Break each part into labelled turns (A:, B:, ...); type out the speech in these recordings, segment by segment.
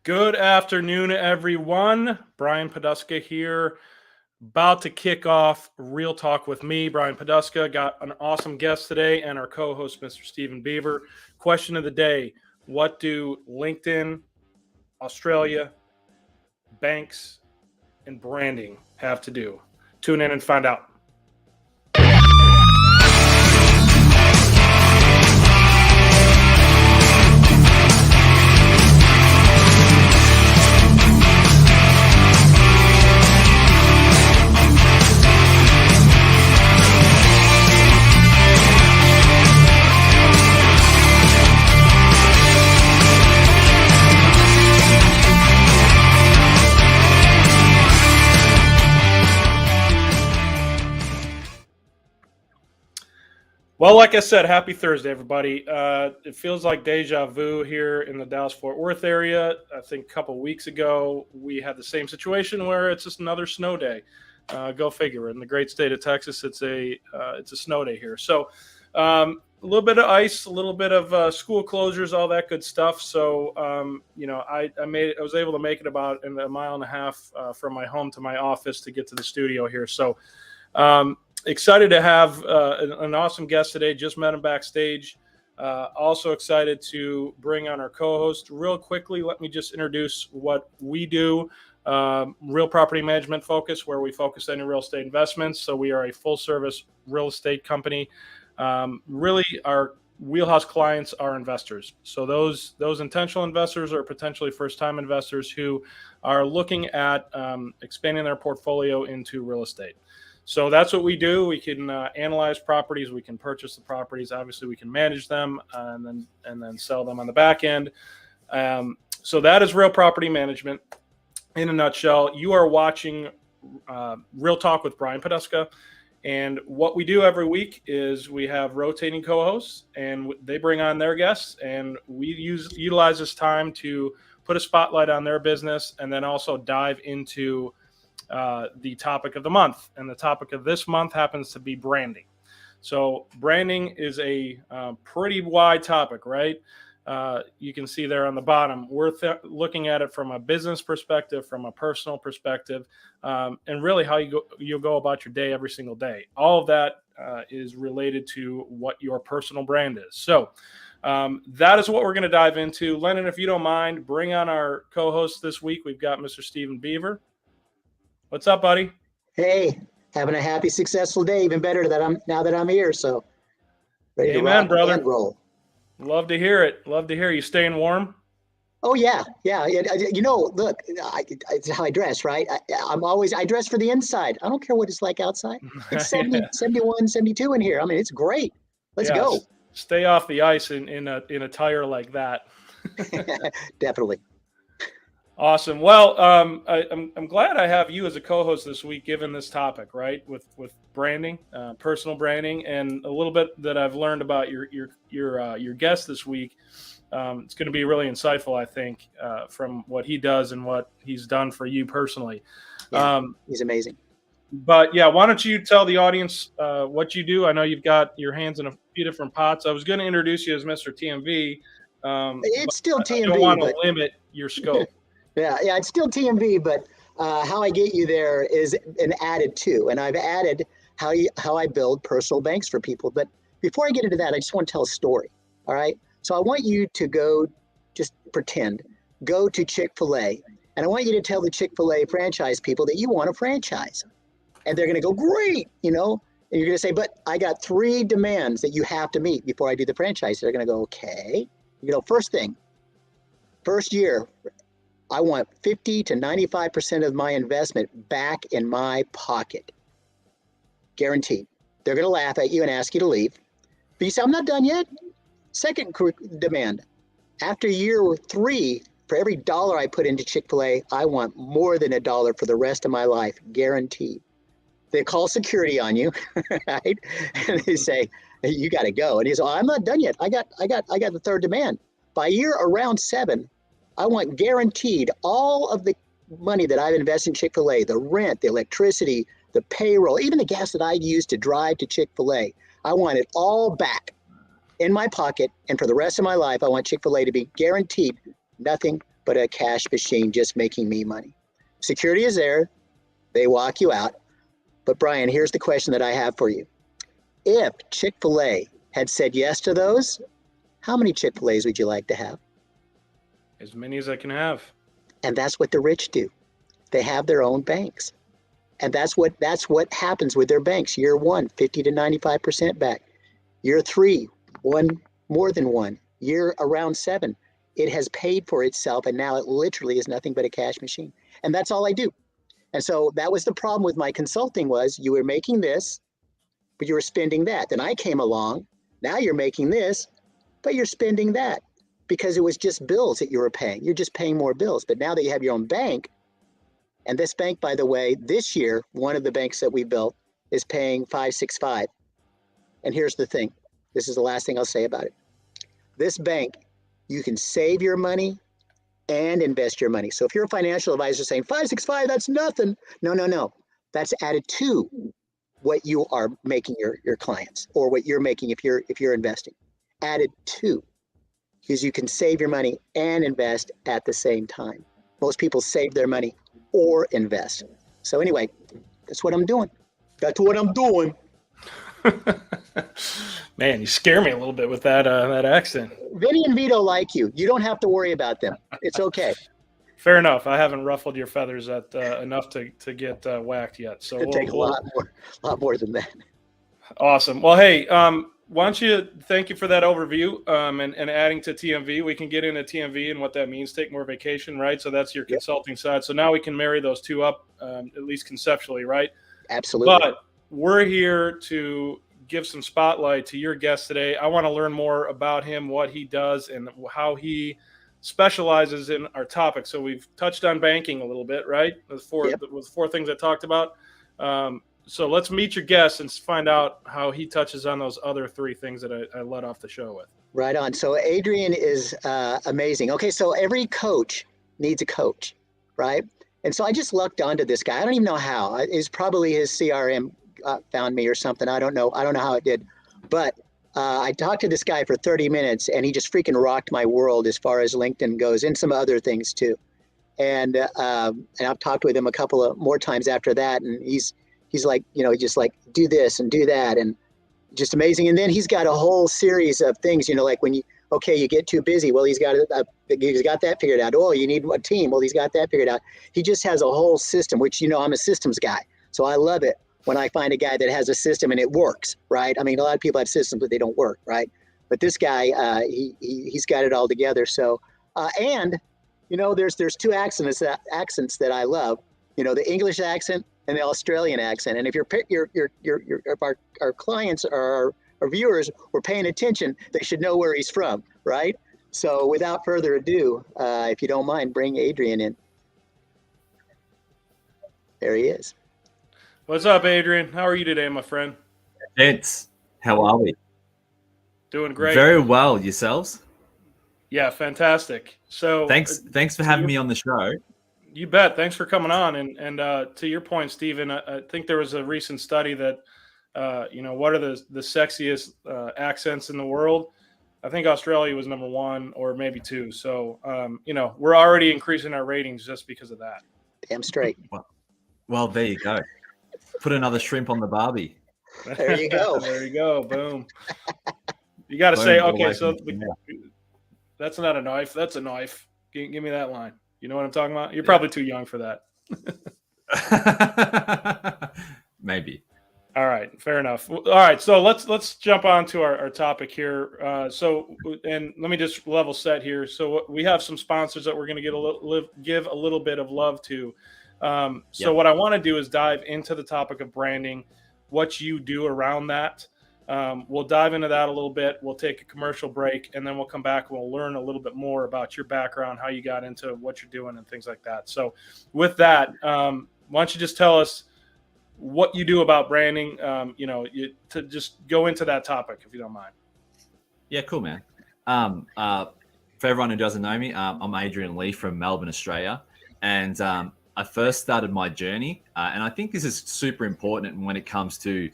A: Good afternoon, everyone. Brian Poduska here, about to kick off Real Talk with me. Brian Poduska got an awesome guest today and our co-host, Mr. Stephen Beaver. Question of the day: what do LinkedIn, Australia, banks, and branding have to do? Tune in and find out. Well, like I said, happy Thursday, everybody. It feels like deja vu here in the Dallas-Fort Worth area. I think a couple weeks ago, we had the same situation where it's just another snow day. Go figure. In the great state of Texas, it's a snow day here. So a little bit of ice, a little bit of school closures, all that good stuff. So, I was able to make it about a mile and a half from my home to my office to get to the studio here. So, excited to have an awesome guest today. Just met him backstage. Also excited to bring on our co-host. Real quickly, let me just introduce what we do. Real property management focus, where we focus on real estate investments. So we are a full-service real estate company. Really, our wheelhouse clients are investors. So those intentional investors are potentially first-time investors who are looking at expanding their portfolio into real estate. So that's what we do. We can analyze properties. We can purchase the properties. Obviously, we can manage them and then sell them on the back end. So that is real property management in a nutshell. You are watching Real Talk with Brian Poduska. And what we do every week is we have rotating co-hosts, and they bring on their guests, and we utilize this time to put a spotlight on their business and then also dive into the topic of the month. And the topic of this month happens to be branding. So branding is a pretty wide topic, right? You can see there on the bottom, we're looking at it from a business perspective, from a personal perspective, and really how you go about your day every single day. All of that is related to what your personal brand is. So that is what we're going to dive into. Lennon, if you don't mind, bring on our co-host this week. We've got Mr. Stephen Beaver. What's up, buddy?
B: Hey, having a happy, successful day. Even better that I'm here. So ready to rock
A: brother.
B: And roll.
A: Love to hear it. Love to hear you. Staying warm?
B: Oh yeah. Look, it's how I dress, right? I dress for the inside. I don't care what it's like outside. It's 70, 71, 72 in here. I mean, it's great. Let's go.
A: Stay off the ice in a tire like that.
B: Definitely.
A: Awesome. Well, I'm glad I have you as a co-host this week, given this topic, right? With branding, personal branding, and a little bit that I've learned about your guest this week. It's going to be really insightful, I think, from what he does and what he's done for you personally.
B: Yeah, he's amazing.
A: But yeah, why don't you tell the audience what you do? I know you've got your hands in a few different pots. I was going to introduce you as Mr. TMV.
B: It's still TMV.
A: I don't want to limit your scope.
B: Yeah, it's still TMV, but how I get you there is an added to, and I've added how I build personal banks for people. But before I get into that, I just want to tell a story. All right. So I want you to go to Chick-fil-A, and I want you to tell the Chick-fil-A franchise people that you want a franchise, and they're going to go, great, and you're going to say, but I got 3 demands that you have to meet before I do the franchise. They're going to go, okay. First thing, first year, I want 50 to 95% of my investment back in my pocket. Guaranteed. They're going to laugh at you and ask you to leave. But you say, I'm not done yet. Second demand. After year 3, for every $1 I put into Chick-fil-A, I want more than $1 for the rest of my life. Guaranteed. They call security on you, right? And they say, hey, you got to go. And he says, I'm not done yet. I got the third demand. By year around 7, I want guaranteed all of the money that I've invested in Chick-fil-A, the rent, the electricity, the payroll, even the gas that I use to drive to Chick-fil-A. I want it all back in my pocket. And for the rest of my life, I want Chick-fil-A to be guaranteed nothing but a cash machine just making me money. Security is there. They walk you out. But Brian, here's the question that I have for you. If Chick-fil-A had said yes to those, how many Chick-fil-A's would you like to have?
A: As many as I can have.
B: And that's what the rich do. They have their own banks. And that's what happens with their banks. Year 1, 50 to 95% back. Year 3, more than one. Year around 7, it has paid for itself, and now it literally is nothing but a cash machine. And that's all I do. And so that was the problem with my consulting was you were making this, but you were spending that. Then I came along. Now you're making this, but you're spending that because it was just bills that you were paying. You're just paying more bills. But now that you have your own bank, and this bank, by the way, this year, one of the banks that we built is paying 5.65. And here's the thing. This is the last thing I'll say about it. This bank, you can save your money and invest your money. So if you're a financial advisor saying 5.65, that's nothing. No. That's added to what you are making your clients, or what you're making if you're investing. Added to, because you can save your money and invest at the same time. Most people save their money or invest. So anyway, that's what I'm doing. That's what I'm doing.
A: Man, you scare me a little bit with that accent.
B: Vinny and Vito like you. You don't have to worry about them. It's okay.
A: Fair enough. I haven't ruffled your feathers enough to get whacked yet. So
B: It'll take a lot more than that.
A: Awesome. Well, hey, why don't you thank you for that overview and adding to TMV. We can get into TMV and what that means. Take more vacation, right? So that's your consulting side. So now we can marry those two up, at least conceptually, right?
B: Absolutely.
A: But we're here to give some spotlight to your guest today. I want to learn more about him, what he does, and how he specializes in our topic. So we've touched on banking a little bit, right? With four things I talked about. So let's meet your guest and find out how he touches on those other 3 things that I led off the show with.
B: Right on. So Adrian is amazing. Okay, so every coach needs a coach, right? And so I just lucked onto this guy. I don't even know how. It's probably his CRM found me or something. I don't know how it did. But I talked to this guy for 30 minutes, and he just freaking rocked my world as far as LinkedIn goes, and some other things too. And I've talked with him a couple of more times after that, and he's like, just like do this and do that, and just amazing. And then he's got a whole series of things, like when you get too busy. Well, he's got that figured out. Oh, you need a team. Well, he's got that figured out. He just has a whole system, which, I'm a systems guy. So I love it when I find a guy that has a system and it works, right? I mean, a lot of people have systems, but they don't work, right? But this guy, he's got it all together. So, and there's 2 accents that I love, the English accent and the Australian accent. And if if our clients or our viewers were paying attention, they should know where he's from, right? So without further ado, if you don't mind, bring Adrian in. There he is.
A: What's up, Adrian? How are you today, my friend?
C: Gents, how are we?
A: Doing great.
C: Very well. Yourselves?
A: Yeah, fantastic. So
C: thanks for having me on the show.
A: You bet. Thanks for coming on. And to your point, Stephen, I think there was a recent study that, what are the sexiest accents in the world? I think Australia was number 1 or maybe 2. So, we're already increasing our ratings just because of that.
B: Damn straight.
C: Well, there you go. Put another shrimp on the barbie.
B: There you go.
A: There you go. Boom. You got to say, okay, so that's not a knife. That's a knife. Give me that line. You know what I'm talking about? You're probably too young for that.
C: Maybe.
A: All right, fair enough. All right, so let's jump on to our topic here. And let me just level set here. So we have some sponsors that we're going to give a little bit of love to. So what I want to do is dive into the topic of branding, what you do around that. We'll dive into that a little bit. We'll take a commercial break, and then we'll come back and we'll learn a little bit more about your background, how you got into what you're doing and things like that. So with that, why don't you just tell us what you do about branding, to just go into that topic, if you don't mind.
C: Yeah, cool, man. For everyone who doesn't know me, I'm Adrian Lee from Melbourne, Australia. And I first started my journey, and I think this is super important when it comes to,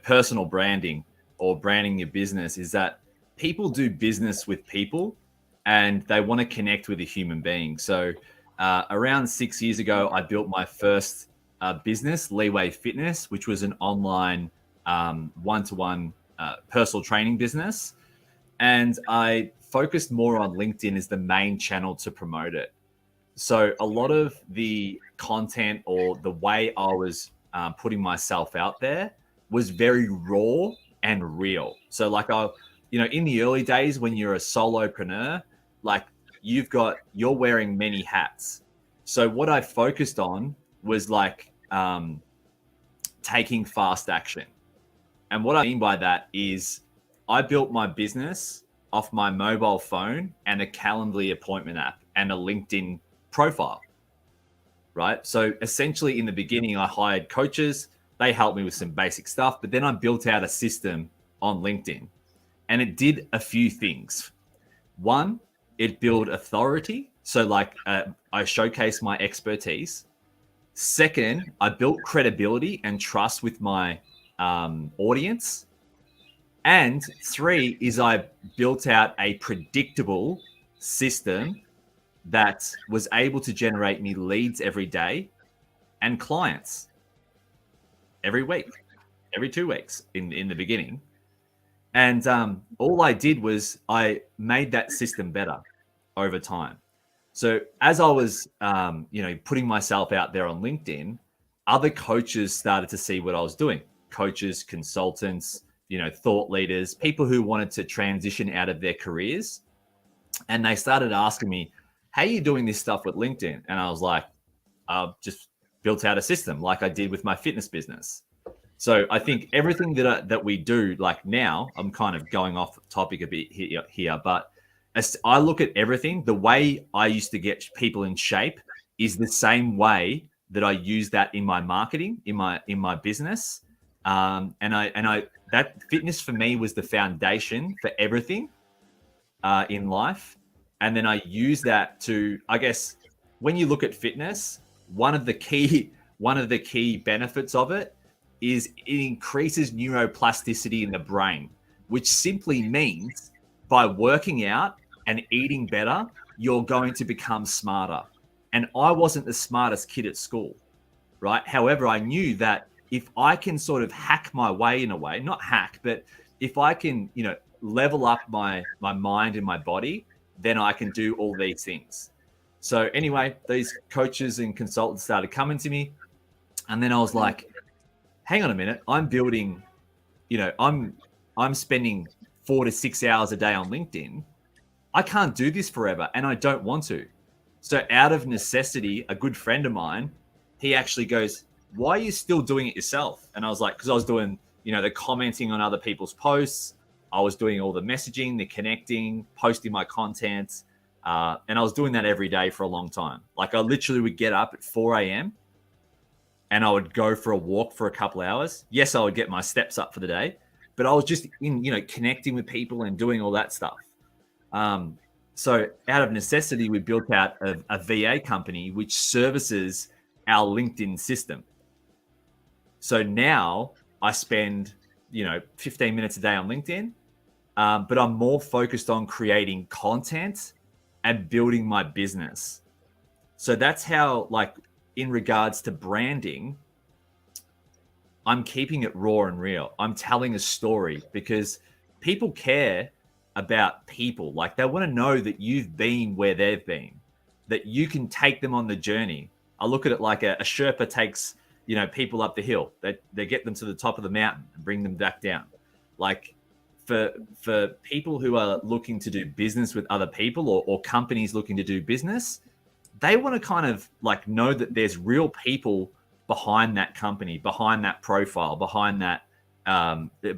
C: personal branding or branding your business, is that people do business with people, and they want to connect with a human being. So around 6 years ago, I built my first business, Leeway Fitness, which was an online one-to-one personal training business. And I focused more on LinkedIn as the main channel to promote it. So a lot of the content or the way I was putting myself out there was very raw and real. So like in the early days when you're a solopreneur, like you're wearing many hats. So what I focused on was like taking fast action. And what I mean by that is I built my business off my mobile phone and a Calendly appointment app and a LinkedIn profile, right? So essentially in the beginning, I hired coaches. They helped me with some basic stuff, but then I built out a system on LinkedIn and it did a few things. One, it built authority. So like I showcased my expertise. Second, I built credibility and trust with my audience. And 3 is I built out a predictable system that was able to generate me leads every day and clients every week, every 2 weeks in the beginning. And all I did was I made that system better over time. So as I was, putting myself out there on LinkedIn, other coaches started to see what I was doing. Coaches, consultants, thought leaders, people who wanted to transition out of their careers. And they started asking me, how are you doing this stuff with LinkedIn? And I was like, I've just built out a system like I did with my fitness business. So I think everything that we do, like now, I'm kind of going off topic a bit here, but as I look at everything, the way I used to get people in shape is the same way that I use that in my marketing, in my business. And that fitness for me was the foundation for everything in life. And then I use that to, I guess, when you look at fitness, one of the key benefits of it is it increases neuroplasticity in the brain, which simply means by working out and eating better, you're going to become smarter. And I wasn't the smartest kid at school, right? However, I knew that if I can sort of hack my way in a way, not hack, but if I can, level up my mind and my body, then I can do all these things. So anyway, these coaches and consultants started coming to me. And then I was like, hang on a minute, I'm building, I'm spending 4 to 6 hours a day on LinkedIn. I can't do this forever and I don't want to. So out of necessity, a good friend of mine, he actually goes, why are you still doing it yourself? And I was like, because I was doing, the commenting on other people's posts. I was doing all the messaging, the connecting, posting my content. And I was doing that every day for a long time. Like I literally would get up at 4 a.m. and I would go for a walk for a couple hours. Yes, I would get my steps up for the day, but I was just connecting with people and doing all that stuff. So out of necessity, we built out a VA company which services our LinkedIn system. So now I spend, 15 minutes a day on LinkedIn, but I'm more focused on creating content and building my business. So that's how, like, in regards to branding, I'm keeping it raw and real. I'm telling a story because people care about people. Like they want to know that you've been where they've been, that you can take them on the journey. I look at it like a Sherpa takes, people up the hill. They get them to the top of the mountain and bring them back down. Like for people who are looking to do business with other people or companies looking to do business, they want to kind of like know that there's real people behind that company, behind that profile, behind that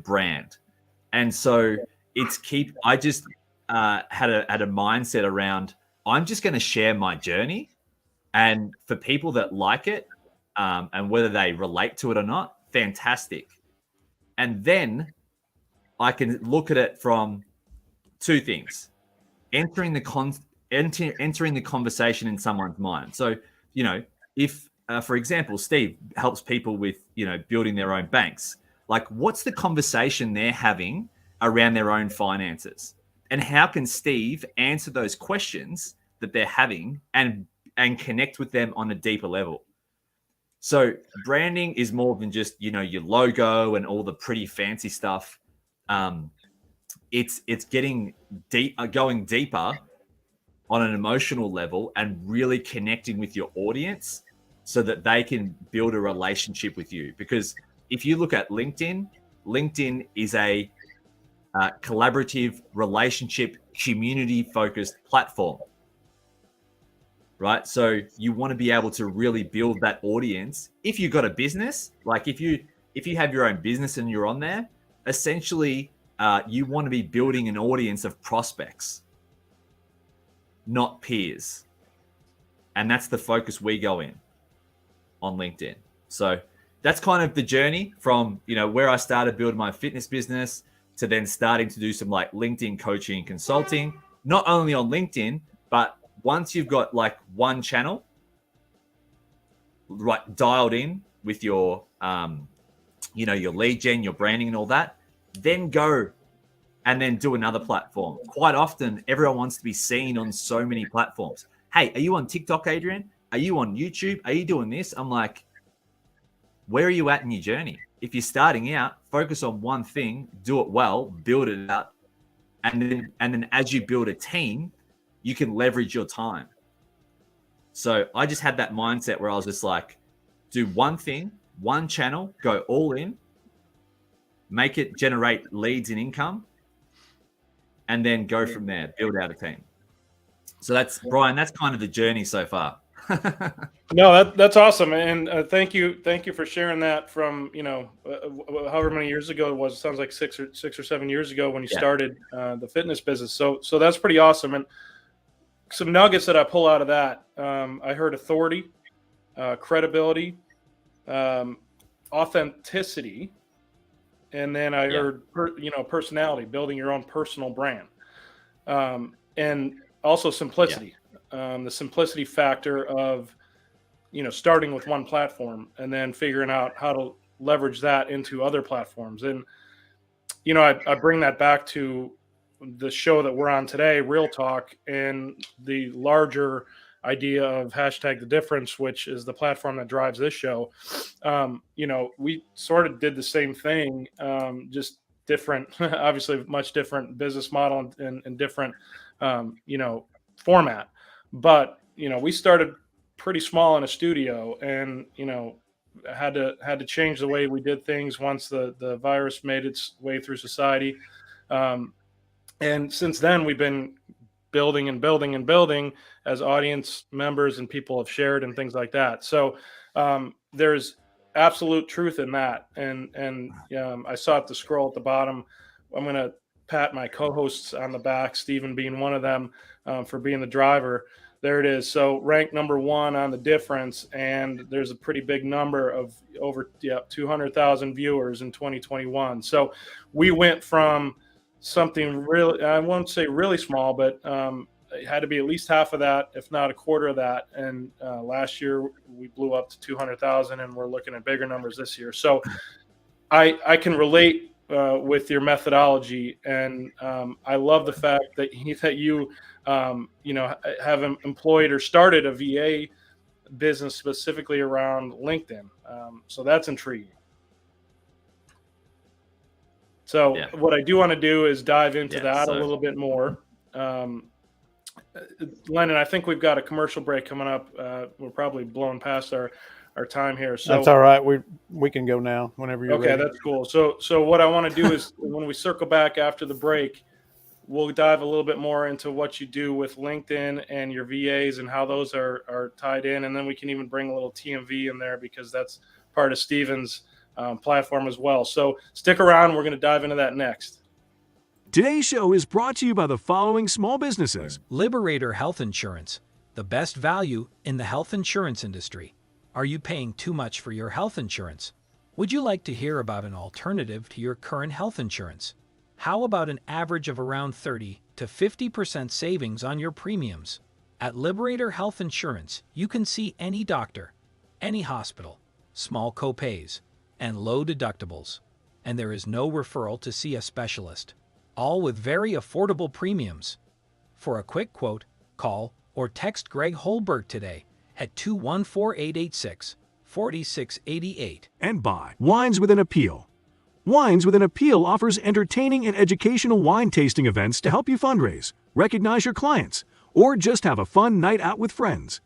C: brand. And so I just had a mindset around, I'm just going to share my journey, and for people that like it and whether they relate to it or not, fantastic. And then I can look at it from two things: entering the conversation in someone's mind. So, if, for example, Steve helps people with, building their own banks, like what's the conversation they're having around their own finances? And how can Steve answer those questions that they're having and connect with them on a deeper level? So branding is more than just, you know, your logo and all the pretty fancy stuff. It's getting deep, going deeper on an emotional level and really connecting with your audience so that they can build a relationship with you. Because if you look at LinkedIn, LinkedIn is a collaborative, relationship, community-focused platform, right? So you want to be able to really build that audience. If you've got a business, like if you have your own business and you're on there, essentially you want to be building an audience of prospects, not peers. And that's the focus we go in on LinkedIn. So that's kind of the journey from, you know, where I started building my fitness business to then starting to do some like LinkedIn coaching and consulting, not only on LinkedIn, but once you've got like one channel right dialed in with your, you know, your lead gen, your branding and all that, then go and then do another platform. Quite often, everyone wants to be seen on so many platforms. Hey, are you on TikTok, Adrian? Are you on YouTube? Are you doing this? I'm like, where are you at in your journey? If you're starting out, focus on one thing, do it well, build it out, and then as you build a team, you can leverage your time. So I just had that mindset where I was just like, do one thing, one channel, go all in, make it generate leads and income, and then go from there, build out a team. So that's, Brian, that's kind of the journey so far.
A: No, that's awesome, and thank you for sharing that from, you know, however many years ago it was. It sounds like six or 7 years ago when you started the fitness business. So that's pretty awesome. And some nuggets that I pull out of that, I heard authority, credibility, authenticity, and then I heard personality, building your own personal brand, and also simplicity. The simplicity factor of, you know, starting with one platform and then figuring out how to leverage that into other platforms. And, you know, I bring that back to the show that we're on today, Real Talk, and the larger idea of hashtag the difference, which is the platform that drives this show. You know, we sort of did the same thing, just different, obviously much different business model and different, you know, format. But, you know, we started pretty small in a studio, and, you know, had to change the way we did things once the virus made its way through society. And since then, we've been building and building and building as audience members and people have shared and things like that. So there's absolute truth in that. And I saw it, the scroll at the bottom. I'm going to pat my co-hosts on the back, Stephen being one of them, for being the driver. There it is. So ranked number one on the difference, and there's a pretty big number of over 200,000 viewers in 2021. So we went from something really, I won't say really small, but it had to be at least half of that, if not a quarter of that. And last year we blew up to 200,000, and we're looking at bigger numbers this year. So I can relate with your methodology, and I love the fact that you you know, have employed or started a VA business specifically around LinkedIn. So that's intriguing. So what I do want to do is dive into that a little bit more. Lennon, I think we've got a commercial break coming up. We're probably blowing past our time here. So
D: that's all right. We can go now whenever you're ready.
A: Okay, that's cool. So what I want to do is when we circle back after the break, we'll dive a little bit more into what you do with LinkedIn and your VAs and how those are tied in. And then we can even bring a little TMV in there because that's part of Steven's platform as well. So stick around. We're going to dive into that next.
E: Today's show is brought to you by the following small businesses.
F: Liberator Health Insurance, the best value in the health insurance industry. Are you paying too much for your health insurance? Would you like to hear about an alternative to your current health insurance? How about an average of around 30 to 50% savings on your premiums? At Liberator Health Insurance, you can see any doctor, any hospital, small copays, and low deductibles. And there is no referral to see a specialist. all with very affordable premiums. For a quick quote, call or text Greg Holberg today at 214-886-4688.
E: And by Wines with an Appeal. Wines with an Appeal offers entertaining and educational wine tasting events to help you fundraise, recognize your clients, or just have a fun night out with friends.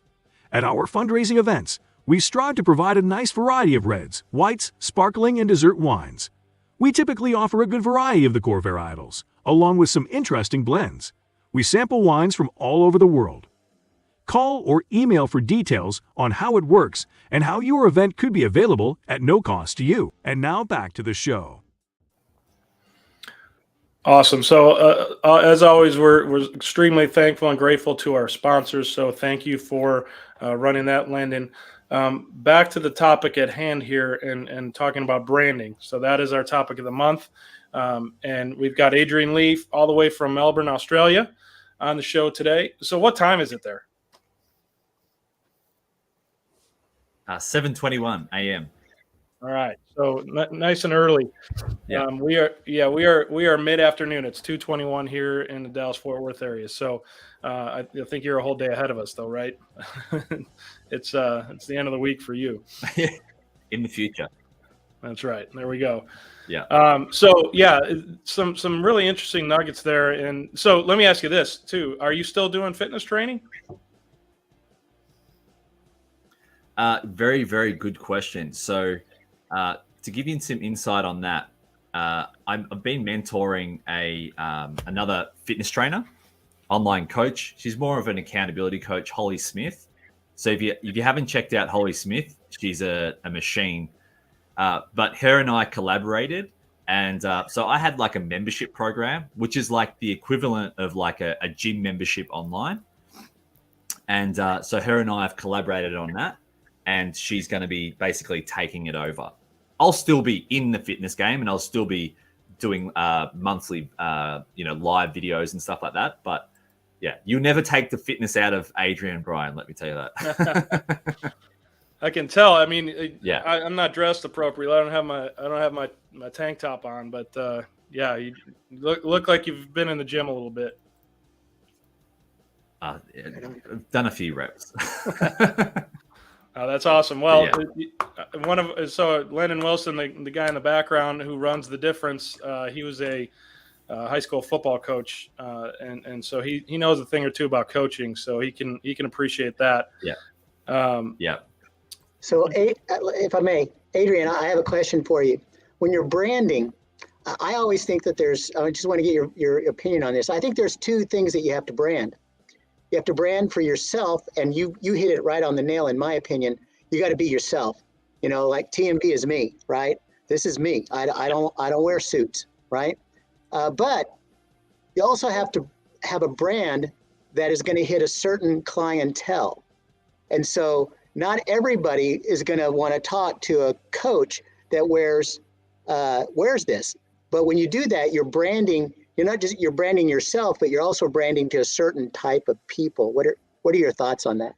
E: At our fundraising events, we strive to provide a nice variety of reds, whites, sparkling, and dessert wines. We typically offer a good variety of the core varietals, along with some interesting blends. We sample wines from all over the world. Call or email for details on how it works and how your event could be available at no cost to you. And now back to the show.
A: Awesome. So as always, we're extremely thankful and grateful to our sponsors. So thank you for running that, Landon. Back to the topic at hand here and talking about branding. So that is our topic of the month. And we've got Adrian Lee all the way from Melbourne, Australia on the show today. So what time is it there?
C: 7:21 a.m.
A: All right. So nice and early.
C: Yeah.
A: We are mid-afternoon. It's 2:21 here in the Dallas-Fort Worth area. So I think you're a whole day ahead of us, though, right? It's the end of the week for you.
C: In the future.
A: That's right. There we go.
C: Yeah.
A: So yeah, some really interesting nuggets there. And so let me ask you this too: are you still doing fitness training?
C: Very, very good question. So to give you some insight on that, I've been mentoring another fitness trainer, online coach. She's more of an accountability coach, Holly Smith. So if you haven't checked out Holly Smith, she's a machine. But her and I collaborated, and so I had like a membership program, which is like the equivalent of like a gym membership online. And so her and I have collaborated on that, and she's going to be basically taking it over. I'll still be in the fitness game, and I'll still be doing monthly, live videos and stuff like that. But yeah, you'll never take the fitness out of Adrian and Brian. Let me tell you that.
A: I can tell. I mean,
C: yeah,
A: I'm not dressed appropriately. I don't have my tank top on, but yeah, you look like you've been in the gym a little bit.
C: I've done a few reps.
A: Oh, that's awesome. Well,
C: yeah.
A: So Lennon Wilson, the guy in the background who runs The Difference, he was a high school football coach, and so he knows a thing or two about coaching, so he can appreciate that.
C: Yeah. Yeah.
B: So, if I may, Adrian, I have a question for you. When you're branding, I always think that I just want to get your opinion on this. I think there's two things that you have to brand. You have to brand for yourself, and you hit it right on the nail, in my opinion. You got to be yourself. Like TMB is me, right? This is me. I don't wear suits, right? But you also have to have a brand that is going to hit a certain clientele. And so not everybody is going to want to talk to a coach that wears this. But when you do that, you're branding. You're branding yourself, but you're also branding to a certain type of people. What are your thoughts on that?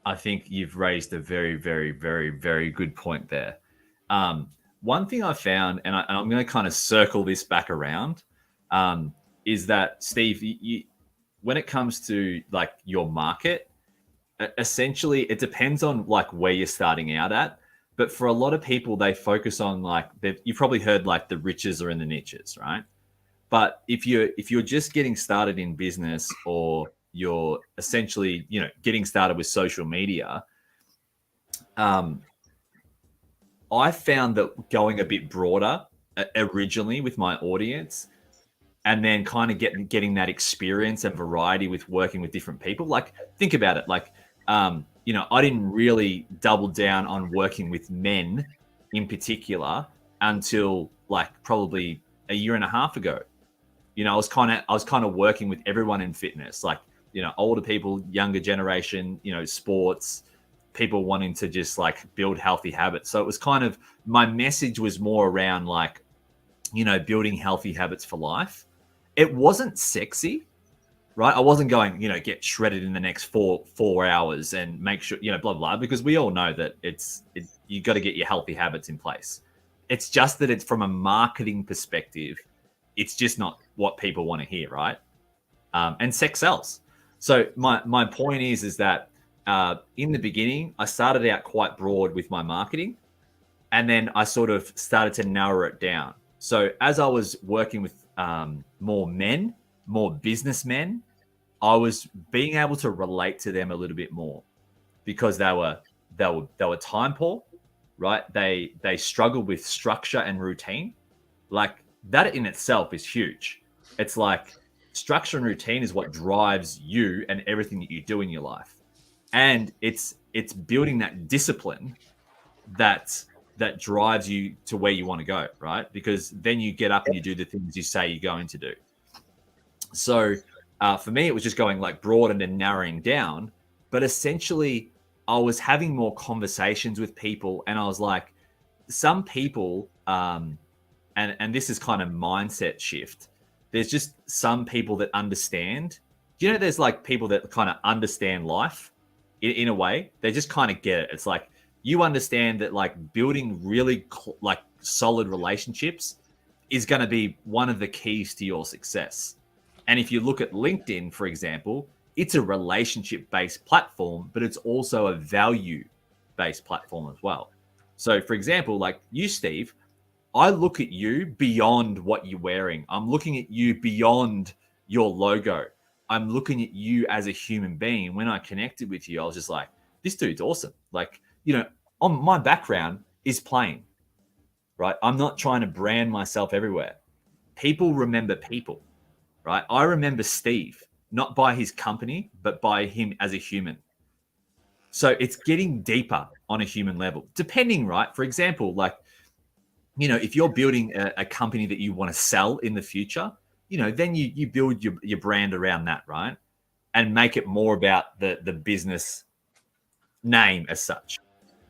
C: I think you've raised a very, very, very, very good point there. One thing I found, and I'm going to kind of circle this back around, is that, Steve, when it comes to like your market, essentially it depends on like where you're starting out at. But for a lot of people, they focus on like you've probably heard like the riches are in the niches, right? But if you're just getting started in business, or you're essentially getting started with social media, I found that going a bit broader originally with my audience, and then kind of getting that experience and variety with working with different people. Like, think about it, like. I didn't really double down on working with men in particular until like probably a year and a half ago. I was kind of working with everyone in fitness, like, older people, younger generation, sports, people wanting to just like build healthy habits. So it was kind of, my message was more around like, building healthy habits for life. It wasn't sexy. Right, I wasn't going, get shredded in the next four hours and make sure, blah blah, because we all know that you got to get your healthy habits in place. It's just that it's from a marketing perspective, it's just not what people want to hear, right? And sex sells. So my point is that in the beginning, I started out quite broad with my marketing, and then I sort of started to narrow it down. So as I was working with more men, more businessmen, I was being able to relate to them a little bit more because they were time poor, right? They struggled with structure and routine. Like that in itself is huge. It's like structure and routine is what drives you and everything that you do in your life. And it's building that discipline that drives you to where you want to go, right? Because then you get up and you do the things you say you're going to do. So for me, it was just going like broad and then narrowing down. But essentially, I was having more conversations with people, and I was like, some people, and this is kind of mindset shift. There's just some people that understand. You know, there's like people that kind of understand life in a way. They just kind of get it. It's like you understand that like building really like solid relationships is going to be one of the keys to your success. And if you look at LinkedIn, for example, it's a relationship-based platform, but it's also a value-based platform as well. So, for example, like you, Steve, I look at you beyond what you're wearing. I'm looking at you beyond your logo. I'm looking at you as a human being. When I connected with you, I was just like, this dude's awesome. Like, you know, my background is plain, right? I'm not trying to brand myself everywhere. People remember people. Right? I remember Steve, not by his company, but by him as a human. So it's getting deeper on a human level, depending, right? For example, like, you know, if you're building a company that you want to sell in the future, you know, then you build your brand around that, right? And make it more about the business name as such,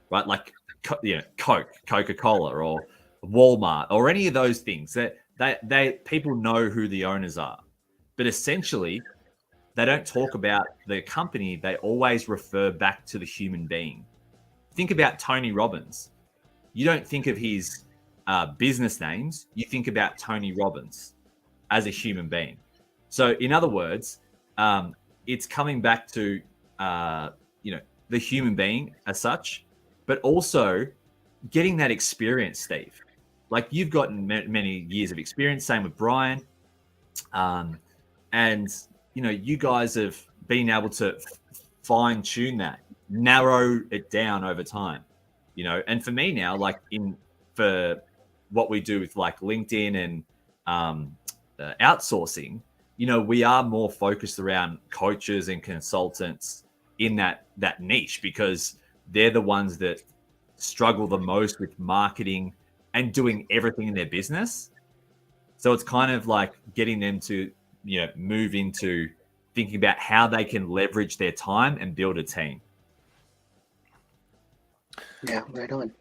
C: right? Like, you know, Coca-Cola or Walmart or any of those things that people know who the owners are. But essentially, they don't talk about the company. They always refer back to the human being. Think about Tony Robbins. You don't think of his business names. You think about Tony Robbins as a human being. So in other words, it's coming back to, you know, the human being as such, but also getting that experience, Steve. Like you've gotten many years of experience, same with Brian. And, you know, you guys have been able to fine tune that, narrow it down over time, you know. And for me now, like for what we do with like LinkedIn and outsourcing, you know, we are more focused around coaches and consultants in that niche because they're the ones that struggle the most with marketing and doing everything in their business. So it's kind of like getting them to, you know, move into thinking about how they can leverage their time and build a team.
B: Yeah, right on.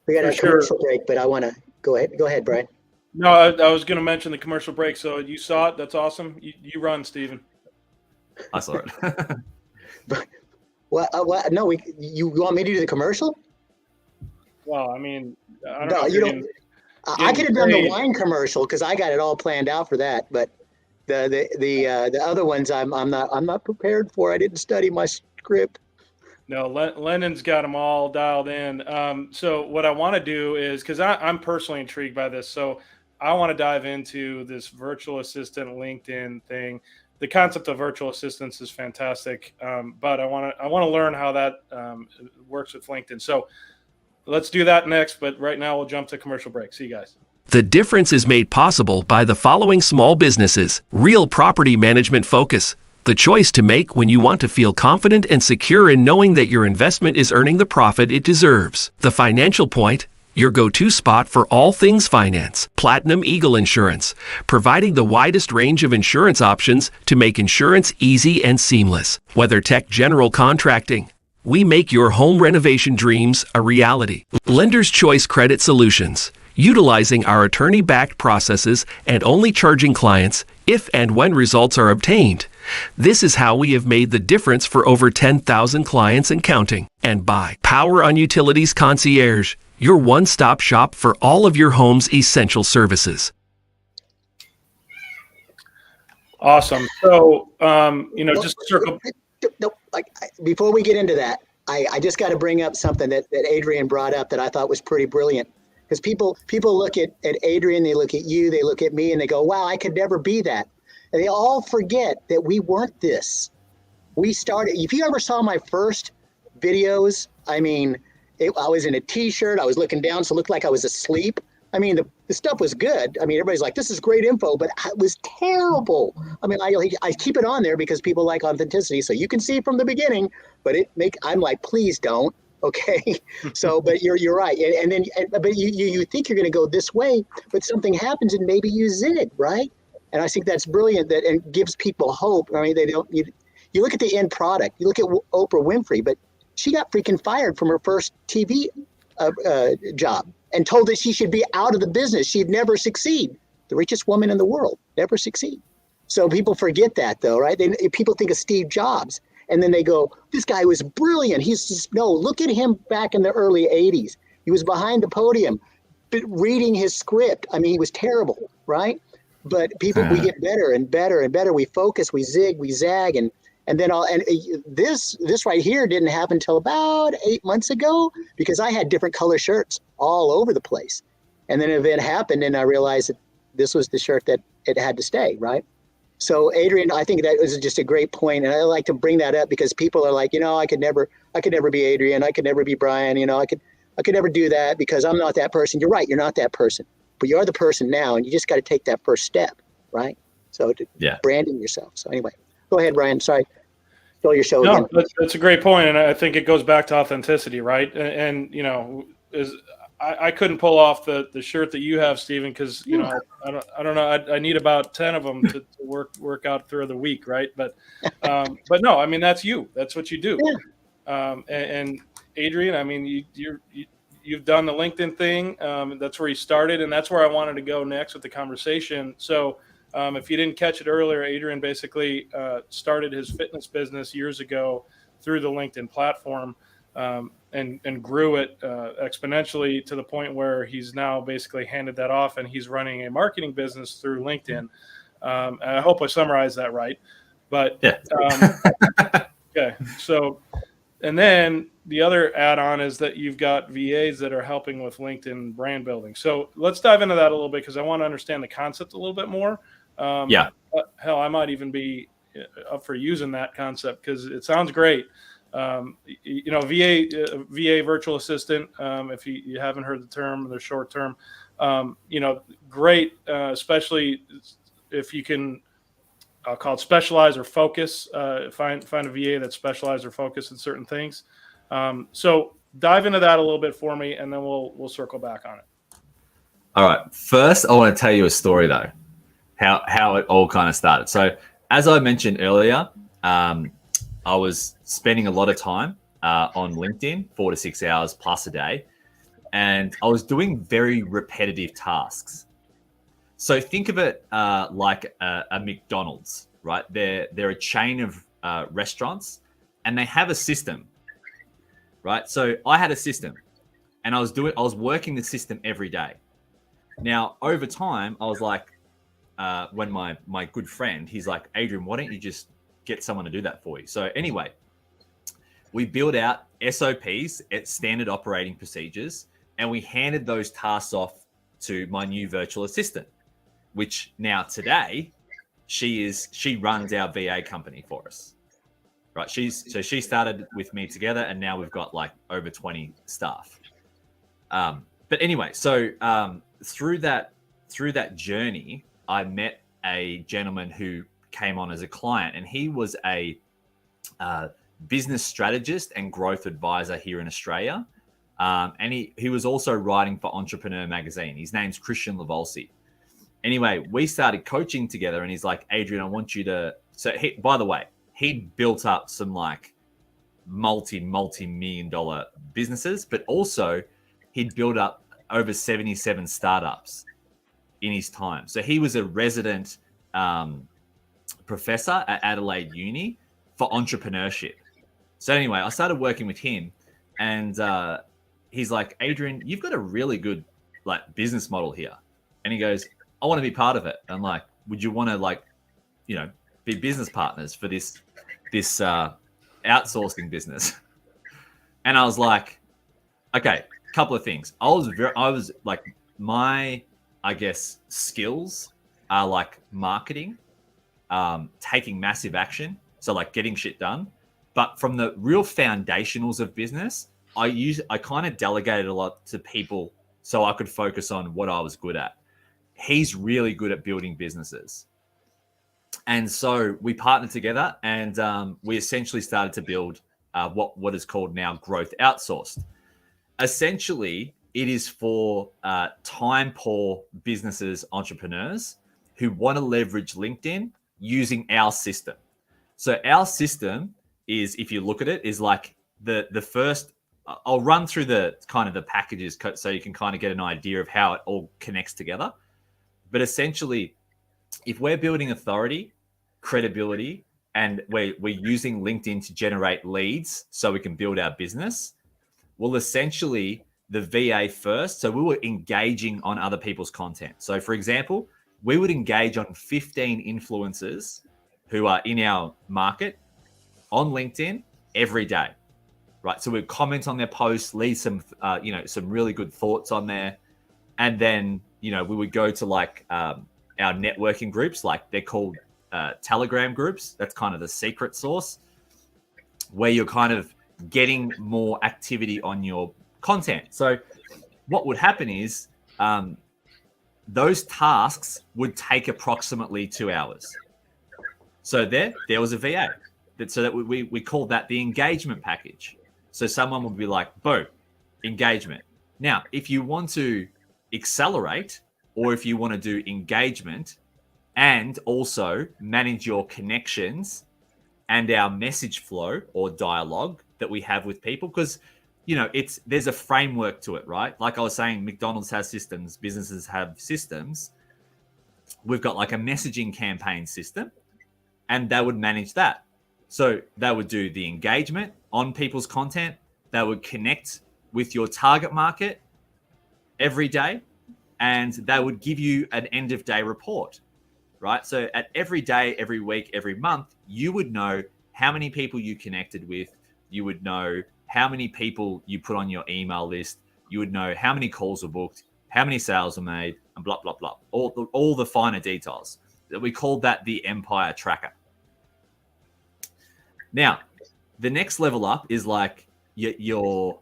B: We got a commercial break, but I want to go ahead, Brian.
A: No, I was going to mention the commercial break. So you saw it. That's awesome. You run, Steven.
C: I saw it.
B: What? No, you want me to do the commercial?
A: Well, I mean, I don't
B: no,
A: know.
B: You don't. I could have done the wine commercial because I got it all planned out for that. But the other ones, I'm not prepared for. I didn't study my script.
A: No, Lennon's got them all dialed in. So what I want to do is, because I'm personally intrigued by this, so I want to dive into this virtual assistant LinkedIn thing. The concept of virtual assistants is fantastic, but I want to learn how that works with LinkedIn. So let's do that next. But right now we'll jump to commercial break. See you guys.
G: The difference is made possible by the following small businesses: Real Property Management Focus. The choice to make when you want to feel confident and secure in knowing that your investment is earning the profit it deserves. The Financial Point, your go-to spot for all things finance. Platinum Eagle Insurance, providing the widest range of insurance options to make insurance easy and seamless. WeatherTech General Contracting, we make your home renovation dreams a reality. Lender's Choice Credit Solutions, utilizing our attorney-backed processes and only charging clients if and when results are obtained. This is how we have made the difference for over 10,000 clients and counting. And by Power on Utilities Concierge, your one-stop shop for all of your home's essential services.
A: Awesome. So, just circle.
B: No, before we get into that, I just got to bring up something that Adrian brought up that I thought was pretty brilliant. Because people look at Adrian, they look at you, they look at me, and they go, wow, I could never be that. And they all forget that we weren't this. We started, if you ever saw my first videos, I mean, I was in a t-shirt, I was looking down, so it looked like I was asleep. I mean, the stuff was good. I mean, everybody's like, this is great info, but it was terrible. I mean, I keep it on there because people like authenticity, so you can see from the beginning, but I'm like, please don't. Okay. So, but you're right. And then, but you think you're going to go this way, but something happens and maybe you zig, right? And I think that's brilliant and gives people hope. I mean, you look at the end product, you look at Oprah Winfrey, but she got freaking fired from her first TV job and told that she should be out of the business. She'd never succeed. The richest woman in the world, never succeed. So people forget that though, right? People think of Steve Jobs. And then they go, this guy was brilliant. Look at him back in the early 80s. He was behind the podium, reading his script. I mean, he was terrible, right? But we get better and better and better. We focus, we zig, we zag. And then this right here didn't happen until about 8 months ago because I had different color shirts all over the place. And then an event happened and I realized that this was the shirt that it had to stay, right? So Adrian, I think that was just a great point, and I like to bring that up because people are like, I could never be Adrian, I could never be Brian, I could never do that because I'm not that person. You're right, you're not that person, but you are the person now, and you just got to take that first step, right? So branding yourself. So anyway, go ahead, Brian. Sorry, stole your show again.
A: That's a great point, and I think it goes back to authenticity, right? And I couldn't pull off the shirt that you have, Stephen, because I don't know. I need about 10 of them to work out through the week, right? But no, I mean that's you. That's what you do. Yeah. And Adrian, I mean you've done the LinkedIn thing. That's where you started, and that's where I wanted to go next with the conversation. So if you didn't catch it earlier, Adrian basically started his fitness business years ago through the LinkedIn platform. And grew it exponentially to the point where he's now basically handed that off and he's running a marketing business through LinkedIn. And I hope I summarized that right. But yeah. Okay. So, and then the other add-on is that you've got VAs that are helping with LinkedIn brand building. So let's dive into that a little bit because I want to understand the concept a little bit more. Hell, I might even be up for using that concept because it sounds great. VA virtual assistant, if you haven't heard the term, they're short term, great, especially if you can, I'll call it specialize or focus, find a VA that's specialized or focused in certain things. So dive into that a little bit for me, and then we'll circle back on it.
C: All right. First, I want to tell you a story though, how it all kind of started. So as I mentioned earlier, I was spending a lot of time on LinkedIn, 4 to 6 hours plus a day, and I was doing very repetitive tasks. So think of it like a McDonald's, right? They're a chain of restaurants, and they have a system, right? So I had a system, and I was working the system every day. Now over time, I was like, when my good friend, he's like, Adrian, why don't you just get someone to do that for you? So anyway, we built out SOPs, standard operating procedures, and we handed those tasks off to my new virtual assistant, which now today she runs our VA company for us, right? She started with me together, and now we've got like over 20 staff. But anyway, so through that journey, I met a gentleman who came on as a client, and he was a business strategist and growth advisor here in Australia. And he was also writing for Entrepreneur magazine. His name's Christian Lavolsi. Anyway, we started coaching together, and he's like, Adrian, I want you to, by the way, he'd built up some like multi-million dollar businesses, but also he'd built up over 77 startups in his time. So he was a resident professor at Adelaide Uni for entrepreneurship. So anyway, I started working with him, and he's like, Adrian, you've got a really good like business model here. And he goes, I want to be part of it. I'm like, would you want to like be business partners for this outsourcing business. And I was like, okay, couple of things. I was like, my, I guess, skills are like marketing, taking massive action. So like getting shit done. But from the real foundationals of business, I kind of delegated a lot to people so I could focus on what I was good at. He's really good at building businesses. And so we partnered together, and we essentially started to build what is called now Growth Outsourced. Essentially, it is for time-poor businesses, entrepreneurs who want to leverage LinkedIn using our system. So our system is, if you look at it, is like the first. I'll run through the kind of the packages so you can kind of get an idea of how it all connects together. But essentially, if we're building authority, credibility, and we're using LinkedIn to generate leads so we can build our business, well, essentially the VA first. So we were engaging on other people's content. So for example, we would engage on 15 influencers who are in our market on LinkedIn every day, right? So we'd comment on their posts, leave some, some really good thoughts on there. And then, we would go to like our networking groups, like they're called Telegram groups. That's kind of the secret sauce where you're kind of getting more activity on your content. So what would happen is those tasks would take approximately 2 hours. So there was a VA. So that we called that the engagement package. So someone would be like, boom, engagement. Now, if you want to accelerate, or if you want to do engagement and also manage your connections and our message flow or dialogue that we have with people, because there's a framework to it, right? Like I was saying, McDonald's has systems, businesses have systems. We've got like a messaging campaign system, and they would manage that. So they would do the engagement on people's content. They would connect with your target market every day, and they would give you an end of day report, right? So at every day, every week, every month, you would know how many people you connected with. You would know how many people you put on your email list. You would know how many calls were booked, how many sales were made, and blah, blah, blah. All the finer details. We called that the Empire Tracker. Now, the next level up is like your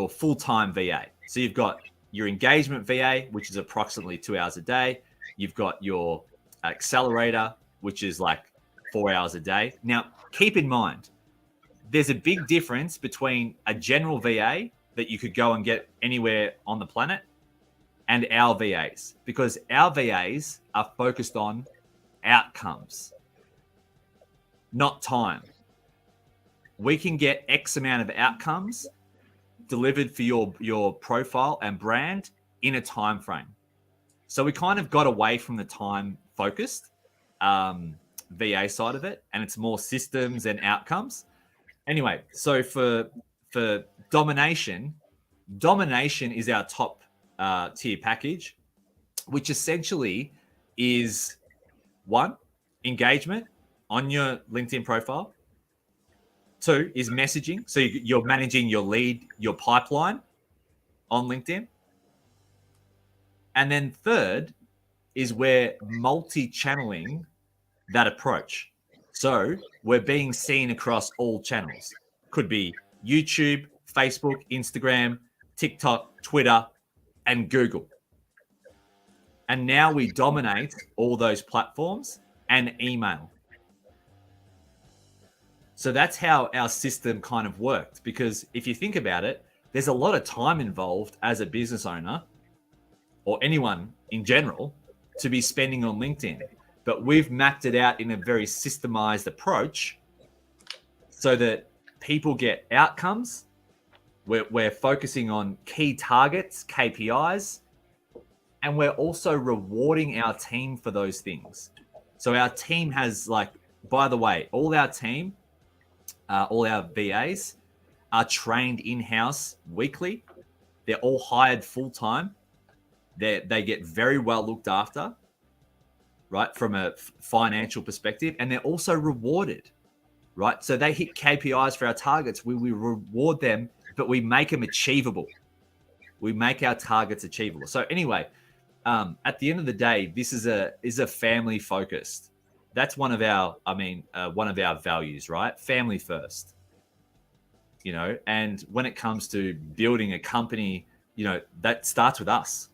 C: full-time VA. So you've got your engagement VA, which is approximately 2 hours a day. You've got your accelerator, which is like 4 hours a day. Now, keep in mind, there's a big difference between a general VA that you could go and get anywhere on the planet and our VAs, because our VAs are focused on outcomes, not time. We can get X amount of outcomes delivered for your profile and brand in a time frame. So we kind of got away from the time focused VA side of it, and it's more systems and outcomes. Anyway, so for domination is our top tier package, which essentially is 1, engagement on your LinkedIn profile. 2 is messaging. So you're managing your lead, your pipeline on LinkedIn. And then 3rd is we're multi-channeling that approach. So we're being seen across all channels. Could be YouTube, Facebook, Instagram, TikTok, Twitter, and Google. And now we dominate all those platforms and email. So that's how our system kind of worked. Because if you think about it, there's a lot of time involved as a business owner or anyone in general to be spending on LinkedIn. But we've mapped it out in a very systemized approach so that people get outcomes. We're focusing on key targets, KPIs, and we're also rewarding our team for those things. So our team has, like, by the way, all our team, all our VAs are trained in-house weekly. They're all hired full-time. They get very well looked after. right, from a financial perspective, and they're also rewarded, right? So they hit KPIs for our targets. We reward them, but we make them achievable. We make our targets achievable. So anyway, at the end of the day, this is a family focused. That's one of our values, right? Family first. You know, and when it comes to building a company, you know, that starts with us.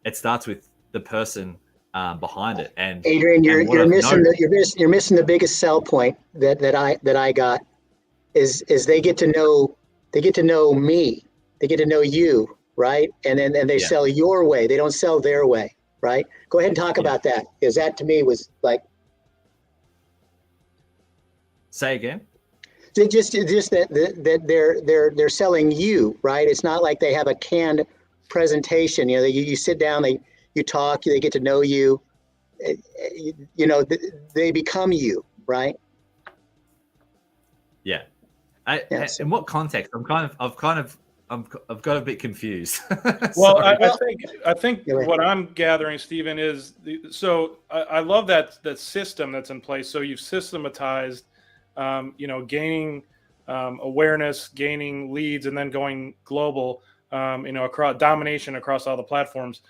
C: It starts with the person behind it. And
B: Adrian, you're missing the biggest sell point that I got is they get to know me, they get to know you, right? And then they sell your way. They don't sell their way, right? Go ahead and talk about that, because that to me was like.
C: Say again.
B: Just that they're selling you, right? It's not like they have a canned presentation. You know, you sit down, you talk, they get to know you. You know, they become you, right?
C: Yeah. In what context? I've got a bit confused.
A: Well, I think what I'm gathering, Stephen, is I love that system that's in place. So you've systematized, gaining awareness, gaining leads, and then going global, across domination across all the platforms.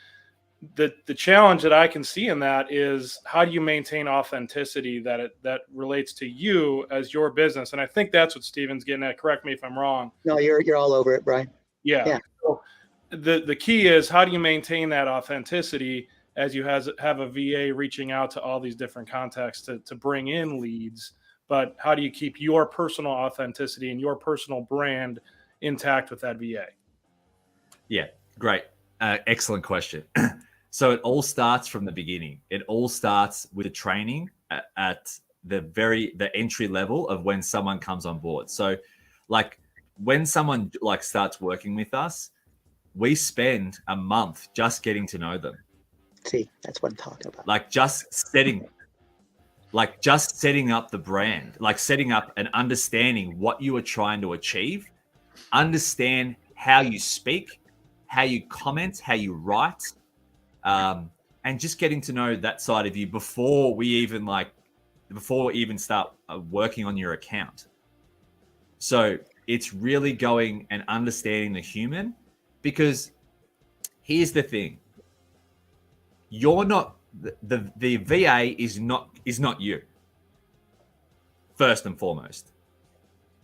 A: The challenge that I can see in that is, how do you maintain authenticity that relates to you as your business? And I think that's what Stephen's getting at. Correct me if I'm wrong.
B: No, you're all over it, Brian.
A: Yeah. So the key is, how do you maintain that authenticity as you have a VA reaching out to all these different contexts to bring in leads? But how do you keep your personal authenticity and your personal brand intact with that VA?
C: Yeah, great. Excellent question. So it all starts from the beginning. It all starts with the training at the entry level of when someone comes on board. So like when someone starts working with us, we spend a month just getting to know them.
B: See, that's what I'm talking about.
C: Just setting up the brand, setting up and understanding what you are trying to achieve, understand how you speak, how you comment, how you write, and just getting to know that side of you before we even start working on your account. So it's really going and understanding the human, because here's the thing. You're not the VA is not you, first and foremost.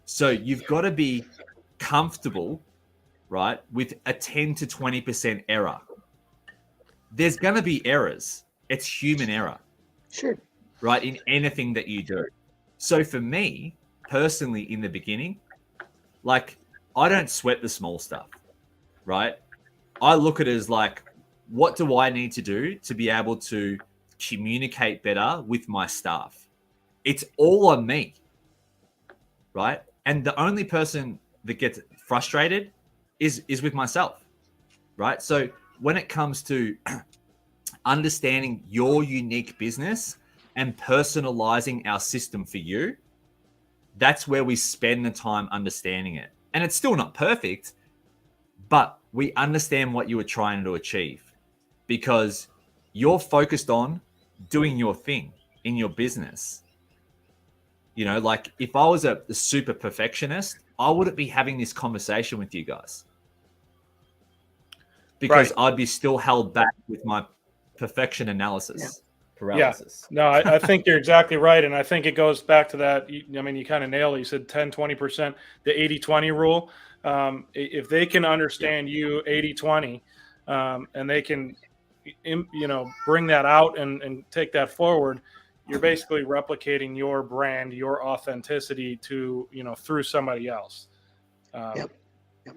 C: So you've got to be comfortable, right, with a 10 to 20% error. There's going to be errors. It's human error.
B: Sure.
C: Right, in anything that you do. So for me, personally, in the beginning, I don't sweat the small stuff, right? I look at it as what do I need to do to be able to communicate better with my staff? It's all on me, right? And the only person that gets frustrated is with myself, right? So when it comes to understanding your unique business and personalizing our system for you, that's where we spend the time understanding it. And it's still not perfect, but we understand what you are trying to achieve, because you're focused on doing your thing in your business. You know, if I was a super perfectionist, I wouldn't be having this conversation with you guys, because right. I'd be still held back with my perfection analysis. Paralysis.
A: Yeah. No, I think you're exactly right. And I think it goes back to that. You kind of nailed it. You said 10, 20%, the 80-20 rule. If they can understand you 80-20, and they can, bring that out and take that forward, you're basically replicating your brand, your authenticity to, through somebody else.
B: Yep.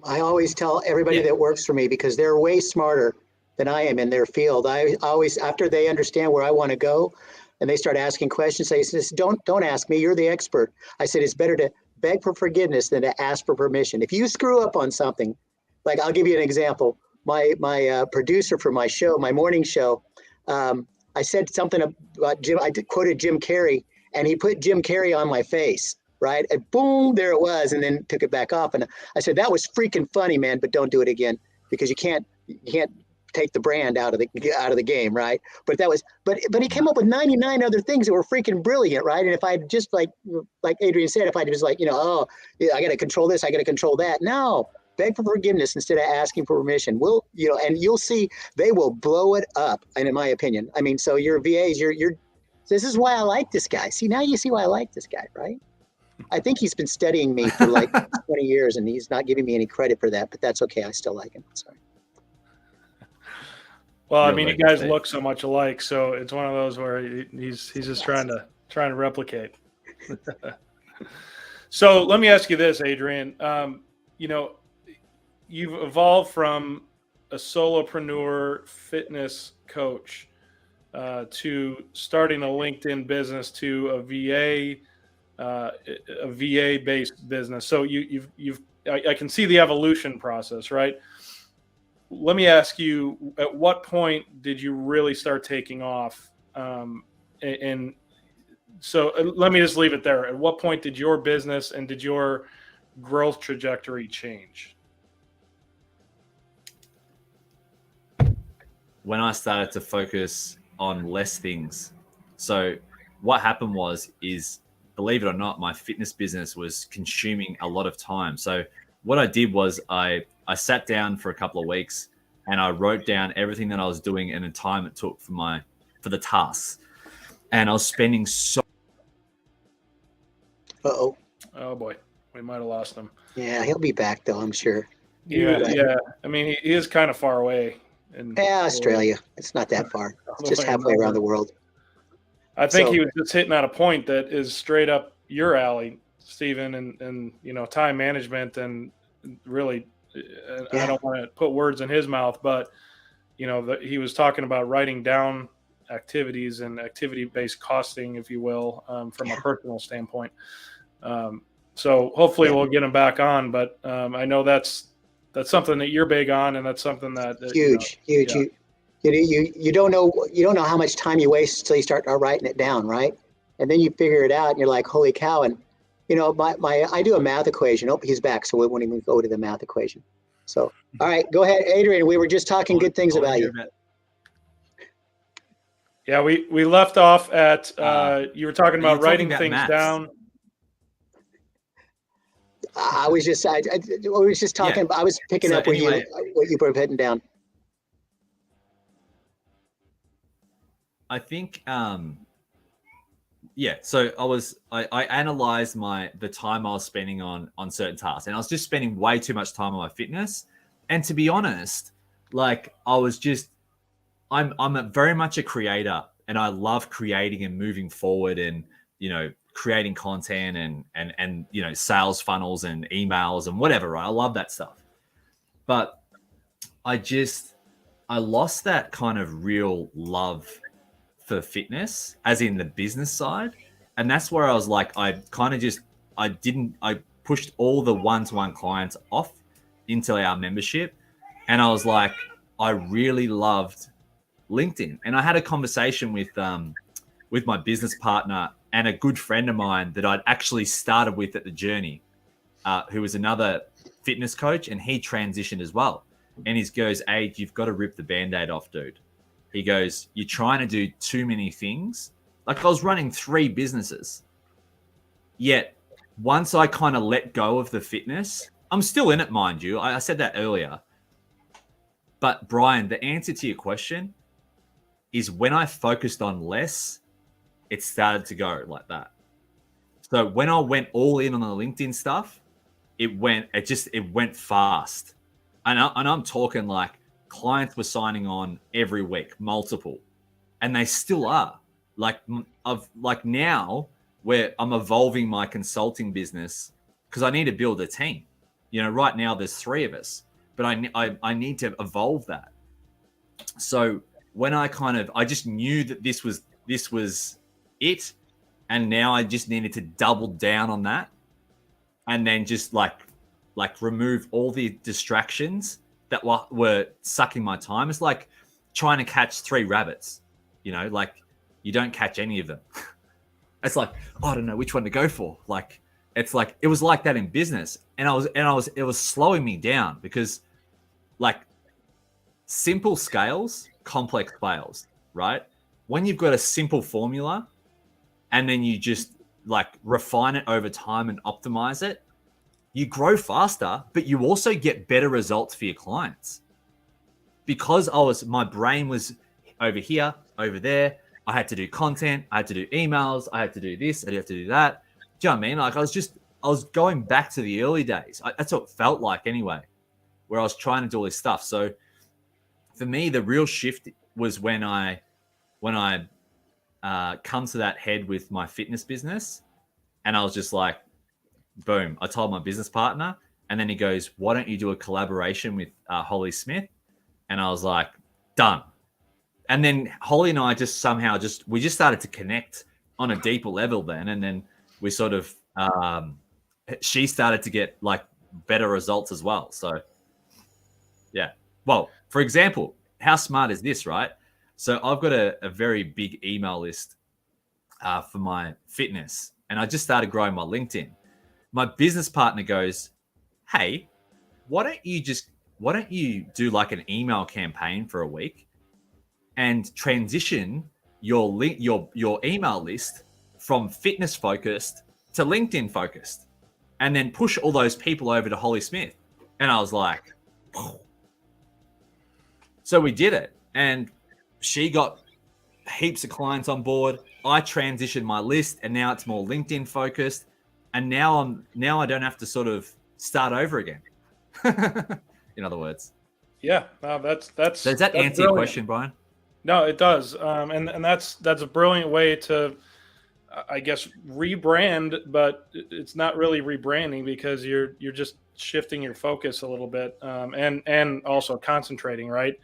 B: I always tell everybody that works for me, because they're way smarter than I am in their field. I always, after they understand where I want to go and they start asking questions, I say, don't ask me, you're the expert. I said, it's better to beg for forgiveness than to ask for permission. If you screw up on something, I'll give you an example. My producer for my show, my morning show, I said something about Jim. I quoted Jim Carrey, and he put Jim Carrey on my face, right? And boom, there it was, and then took it back off. And I said, that was freaking funny, man, but don't do it again, because you can't take the brand out of the game, right? But he came up with 99 other things that were freaking brilliant, right? And if I just like Adrian said, if I just like, oh, yeah, I got to control this, I got to control that. No, beg for forgiveness instead of asking for permission. And you'll see they will blow it up. And in my opinion, I mean, so your VAs, this is why I like this guy. See, now you see why I like this guy, right? I think he's been studying me for like 20 years and he's not giving me any credit for that, but that's okay. I still like him. Sorry.
A: Well, I mean, you guys look so much alike, so it's one of those where he's just trying to replicate. So let me ask you this, Adrian. You've evolved from a solopreneur fitness coach to starting a LinkedIn business to a VA based business. So I can see the evolution process, right? Let me ask you, at what point did you really start taking off? And so let me just leave it there. At what point did your business and did your growth trajectory change?
C: When I started to focus on less things. So what happened is, believe it or not, my fitness business was consuming a lot of time. So what I did was I sat down for a couple of weeks and I wrote down everything that I was doing and the time it took for the tasks. And I was spending so.
B: Uh-oh.
A: Oh boy, we might have lost him.
B: Yeah, he'll be back though, I'm sure.
A: Yeah. I mean, he is kind of far away.
B: Australia. It's not that far. It's just halfway around the world.
A: I think he was just hitting at a point that is straight up your alley, Stephen, and time management and really, I don't want to put words in his mouth, but he was talking about writing down activities and activity-based costing, if you will, from a personal standpoint. So hopefully we'll get him back on, but I know that's something that you're big on, and that's something that
B: huge. Yeah. You don't know how much time you waste until you start writing it down, right? And then you figure it out, and you're like, holy cow! And I do a math equation. Oh, he's back, so we won't even go to the math equation. So, all right, go ahead, Adrian. We were just talking good things about you.
A: Yeah, we left off at you were talking about writing things down.
B: I was just talking. I was picking up what you were putting down.
C: I think, so I analyzed the time I was spending on certain tasks, and I was just spending way too much time on my fitness. And to be honest, like I'm very much a creator, and I love creating and moving forward and, creating content and sales funnels and emails and whatever, right? I love that stuff. But I lost that kind of real love for fitness, as in the business side. And that's where I was like, I pushed all the one-to-one clients off into our membership. And I was like, I really loved LinkedIn. And I had a conversation with my business partner and a good friend of mine that I'd actually started with at the journey, who was another fitness coach, and he transitioned as well. And he goes, "Hey, you've got to rip the Band-Aid off, dude." He goes, "You're trying to do too many things." Like, I was running 3 businesses. Yet once I kind of let go of the fitness, I'm still in it, mind you. I said that earlier. But Brian, the answer to your question is, when I focused on less, it started to go like that. So when I went all in on the LinkedIn stuff, it went fast. And I'm talking like clients were signing on every week, multiple, and they still are. Like now where I'm evolving my consulting business because I need to build a team. Right now there's 3 of us, but I need to evolve that. So when I just knew that this was it, and now I just needed to double down on that, and then just like remove all the distractions that were sucking my time. It's like trying to catch 3 rabbits, like you don't catch any of them. It's like, I don't know which one to go for. Like, it's like, it was like that in business. And it was slowing me down because like simple scales, complex fails, right? When you've got a simple formula and then you just like refine it over time and optimize it, you grow faster, but you also get better results for your clients. Because my brain was over here, over there. I had to do content. I had to do emails. I had to do this. I had to do that. Do you know what I mean? Like I was going back to the early days. That's what it felt like anyway, where I was trying to do all this stuff. So for me, the real shift was when I come to that head with my fitness business, and I was just like, boom. I told my business partner, and then he goes, "Why don't you do a collaboration with Holly Smith?" And I was like, done. And then Holly and I just started to connect on a deeper level then. And then we sort of, she started to get like better results as well. So yeah. Well, for example, how smart is this, right? So I've got a very big email list for my fitness, and I just started growing my LinkedIn. My business partner goes, "Hey, why don't you do like an email campaign for a week and transition your email list from fitness focused to LinkedIn focused, and then push all those people over to Holly Smith?" And I was like, "Oh." So we did it, and she got heaps of clients on board. I transitioned my list, and now it's more LinkedIn focused, and now I don't have to sort of start over again. In other words.
A: Yeah, that's.
C: Does that answer your question, Brian?
A: No, it does, and that's a brilliant way to, I guess, rebrand, but it's not really rebranding because you're just shifting your focus a little bit, and also concentrating, right?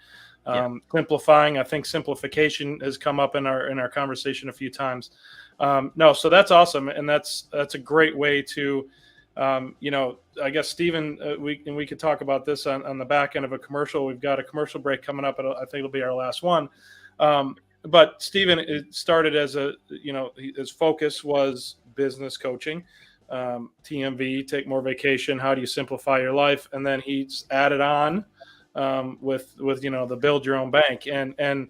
A: Simplifying. I think simplification has come up in our conversation a few times. No, so that's awesome, and that's a great way to. I guess, Stephen, we could talk about this on the back end of a commercial. We've got a commercial break coming up. I think it'll be our last one. But Stephen, it started as his focus was business coaching, TMV, take more vacation. How do you simplify your life? And then he's added on with the build your own bank. And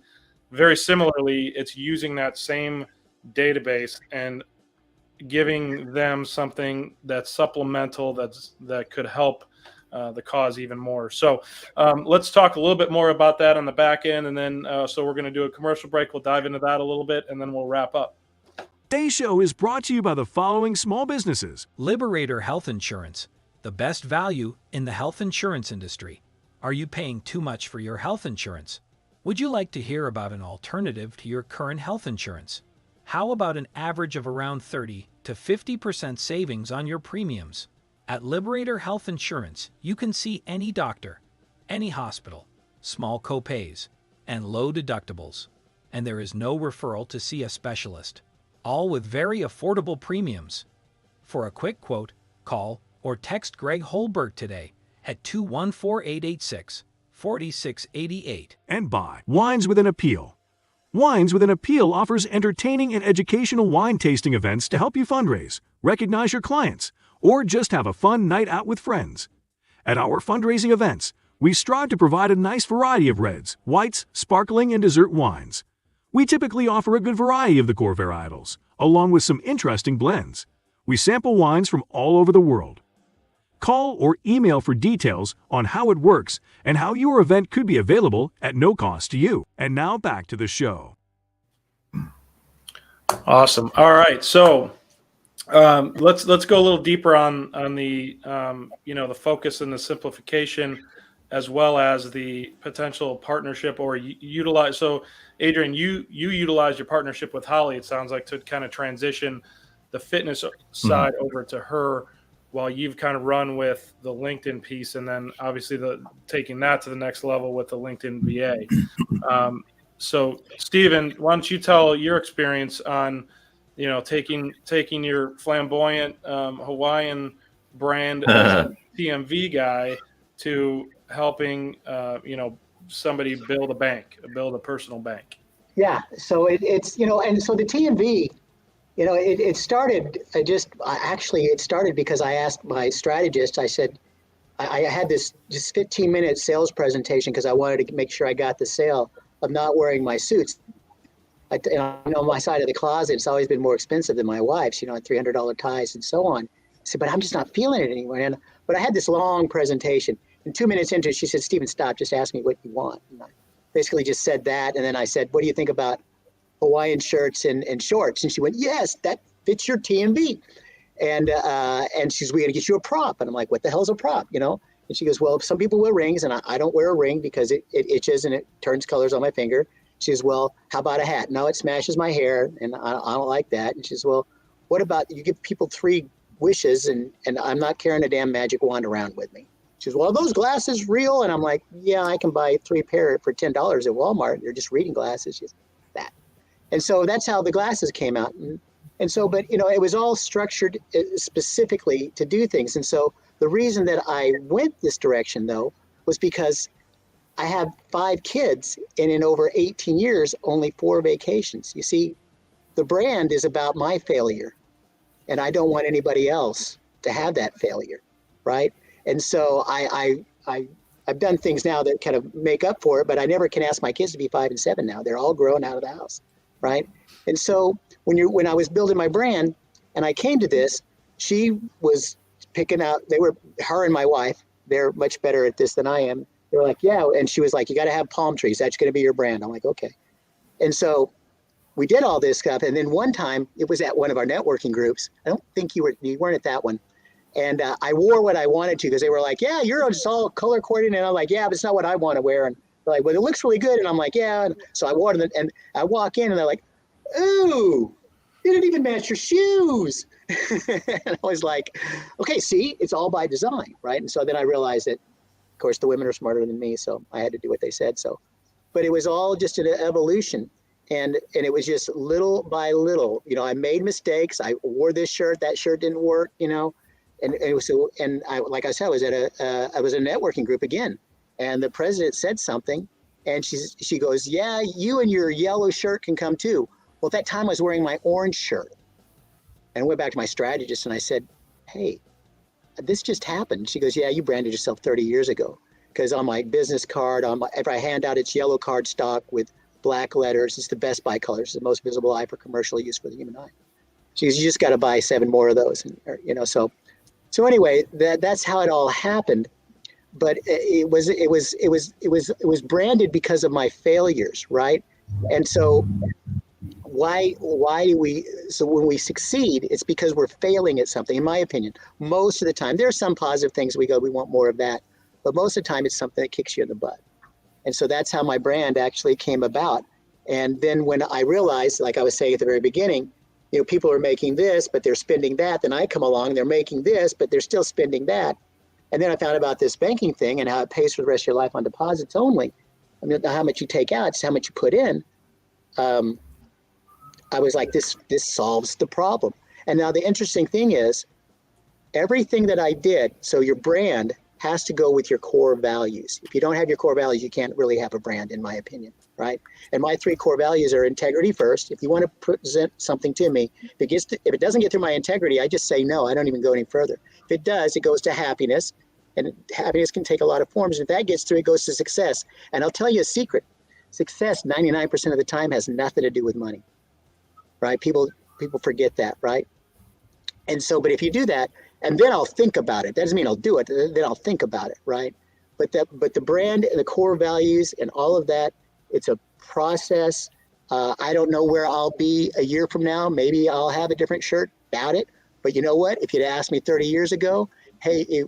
A: very similarly, it's using that same database and giving them something that's supplemental that could help the cause even more. So let's talk a little bit more about that on the back end, and then so we're going to do a commercial break. We'll dive into that a little bit, and then we'll wrap up.
E: Today's show is brought to you by the following small businesses.
F: Liberator Health Insurance, the best value in the health insurance industry. Are you paying too much for your health insurance? Would you like to hear about an alternative to your current health insurance? How about an average of around 30 to 50% savings on your premiums? At Liberator Health Insurance, you can see any doctor, any hospital, small copays, and low deductibles. And there is no referral to see a specialist, all with very affordable premiums. For a quick quote, call or text Greg Holberg today at 214-886-4688.
E: And by Wines with an Appeal. Wines with an Appeal offers entertaining and educational wine tasting events to help you fundraise, recognize your clients, or just have a fun night out with friends. At our fundraising events, we strive to provide a nice variety of reds, whites, sparkling, and dessert wines. We typically offer a good variety of the core varietals, along with some interesting blends. We sample wines from all over the world. Call or email for details on how it works and how your event could be available at no cost to you. And now back to the show.
A: Awesome. All right. So let's go a little deeper on the the focus and the simplification, as well as the potential partnership or utilize. So Adrian, you utilize your partnership with Holly, it sounds like, to kind of transition the fitness side over to her, while you've kind of run with the LinkedIn piece, and then obviously taking that to the next level with the LinkedIn VA. So Stephen, why don't you tell your experience on, taking your flamboyant Hawaiian brand TMV guy to helping, somebody build a personal bank.
B: Yeah. So it's, and so the TMV, it started because I asked my strategist, I said, I had this just 15-minute sales presentation because I wanted to make sure I got the sale of not wearing my suits. I know my side of the closet, it's always been more expensive than my wife's, $300 ties and so on. I said, but I'm just not feeling it anymore. But I had this long presentation. And 2 minutes into it, she said, Stephen, stop, just ask me what you want. And I basically just said that. And then I said, what do you think about Hawaiian shirts and shorts? And she went, yes, that fits your TMB. And she says, we're going to get you a prop. And I'm like, what the hell's a prop, And she goes, well, some people wear rings, and I don't wear a ring because it itches and it turns colors on my finger. She says, well, how about a hat? No, it smashes my hair, and I don't like that. And she says, well, what about you give people 3 wishes, and I'm not carrying a damn magic wand around with me. She says, well, are those glasses real? And I'm like, yeah, I can buy 3 pair for $10 at Walmart. They're just reading glasses. She says, that. And so that's how the glasses came out. And so, but, it was all structured specifically to do things. And so the reason that I went this direction, though, was because I have 5 kids, and in over 18 years, only 4 vacations. You see, the brand is about my failure, and I don't want anybody else to have that failure, right? And so I've done things now that kind of make up for it, but I never can ask my kids to be 5 and 7 now. They're all grown out of the house, right? And so when I was building my brand, and I came to this, she was picking out. Her and my wife, they're much better at this than I am. They were like, yeah. And she was like, you got to have palm trees. That's going to be your brand. I'm like, okay. And so we did all this stuff. And then one time, it was at one of our networking groups. I don't think you weren't at that one. And I wore what I wanted to because they were like, yeah, you're just all color coordinated. And I'm like, yeah, but it's not what I want to wear. And they're like, well, it looks really good. And I'm like, yeah. And so I wore it. And I walk in and they're like, ooh, you didn't even match your shoes. And I was like, okay, see, it's all by design, right? And so then I realized that, of course, the women are smarter than me, so I had to do what they said. So, but it was all just an evolution, and it was just little by little. I made mistakes. I wore this shirt, that shirt didn't work, and it was so. And I, like I said, I was at a networking group again, and the president said something, and she goes, yeah, you and your yellow shirt can come too. Well, at that time I was wearing my orange shirt, and I went back to my strategist and I said, hey, this just happened. She goes, yeah, you branded yourself 30 years ago. Because on my business card, if I hand out, it's yellow cardstock with black letters. It's the best by colors. It's the most visible eye for commercial use for the human eye. She goes, you just got to buy 7 more of those. And, so anyway, that's how it all happened. But it was branded because of my failures, right? And so why do we, so when we succeed, it's because we're failing at something, in my opinion. Most of the time, there are some positive things we want more of that, but most of the time it's something that kicks you in the butt. And so that's how my brand actually came about. And then when I realized, like I was saying at the very beginning, people are making this, but they're spending that. Then I come along, they're making this, but they're still spending that. And then I found about this banking thing and how it pays for the rest of your life on deposits only. I mean, not how much you take out, it's how much you put in. I was like, this solves the problem. And now the interesting thing is, everything that I did, so your brand has to go with your core values. If you don't have your core values, you can't really have a brand, in my opinion, right? And my 3 core values are integrity first. If you want to present something to me, if it doesn't get through my integrity, I just say no. I don't even go any further. If it does, it goes to happiness, and happiness can take a lot of forms. If that gets through, it goes to success. And I'll tell you a secret: success 99% of the time has nothing to do with money, right? People forget that, right? And so, but if you do that, and then I'll think about it. That doesn't mean I'll do it. Then I'll think about it, right? But the brand and the core values and all of that, it's a process. I don't know where I'll be a year from now. Maybe I'll have a different shirt. Doubt it. But you know what? If you'd asked me 30 years ago, hey,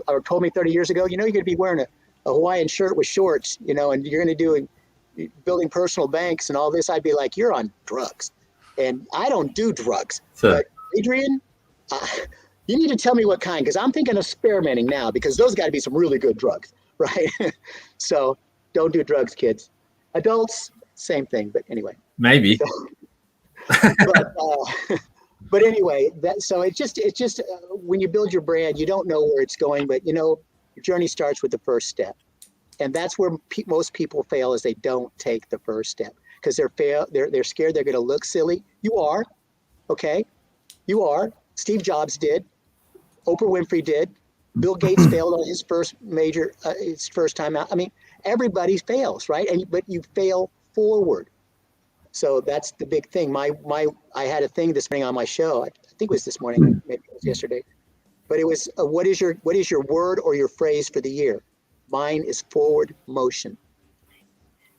B: or told me 30 years ago, you're going to be wearing a Hawaiian shirt with shorts, and you're going to do building personal banks and all this, I'd be like, you're on drugs. And I don't do drugs.
C: So,
B: but Adrian, you need to tell me what kind, because I'm thinking of experimenting now, because those got to be some really good drugs, right? So don't do drugs, kids. Adults, same thing, but anyway.
C: Maybe.
B: So, but anyway, so it's just when you build your brand, you don't know where it's going, but your journey starts with the first step. And that's where most people fail, is they don't take the first step, because they're scared they're going to look silly. You are, okay? You are. Steve Jobs did. Oprah Winfrey did. Bill Gates failed on his first time out. I mean, everybody fails, right? But you fail forward. So that's the big thing. I had a thing this morning on my show. I think it was this morning, maybe it was yesterday. But it was, what is your word or your phrase for the year? Mine is forward motion.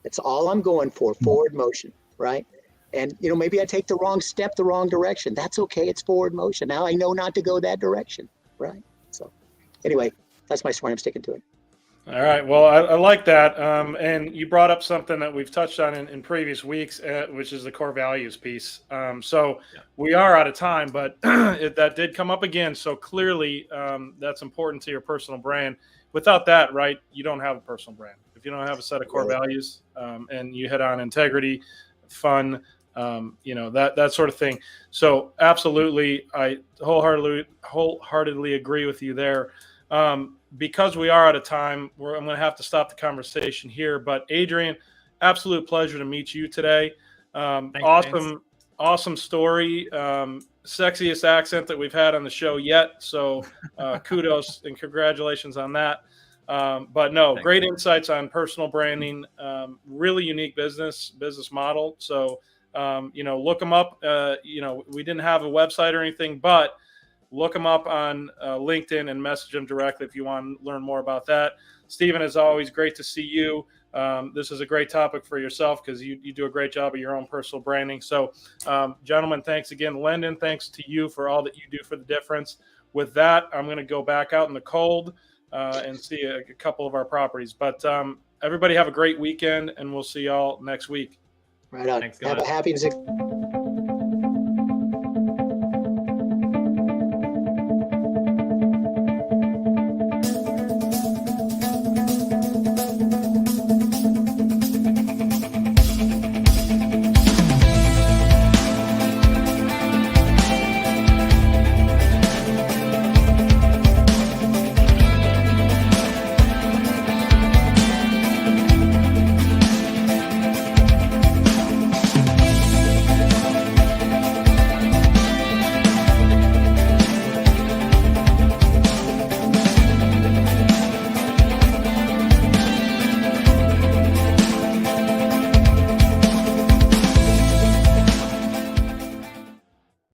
B: That's all I'm going for, forward motion, right? And, maybe I take the wrong step, the wrong direction. That's okay. It's forward motion. Now I know not to go that direction, right? So anyway, that's my story. I'm sticking to it.
A: All right. Well, I like that. And you brought up something that we've touched on in previous weeks, which is the core values piece. We are out of time, but that did come up again. So clearly that's important to your personal brand. Without that, right, you don't have a personal brand. If you don't have a set of core values and you hit on integrity, fun, that sort of thing. So absolutely, I wholeheartedly agree with you there. Because we are out of time, I'm going to have to stop the conversation here. But Adrian, absolute pleasure to meet you today. Awesome story. Sexiest accent that we've had on the show yet. So kudos and congratulations on that. Great insights on personal branding. Really unique business model. So look them up. We didn't have a website or anything, but look them up on LinkedIn and message them directly if you want to learn more about that. Stephen, as always, great to see you. This is a great topic for yourself because you do a great job of your own personal branding. So, gentlemen, thanks again. Lendon, thanks to you for all that you do for the difference. With that, I'm going to go back out in the cold and see a couple of our properties. But everybody have a great weekend, and we'll see y'all next week.
B: Right on.
C: Thanks,
B: have
C: guys.
B: a happy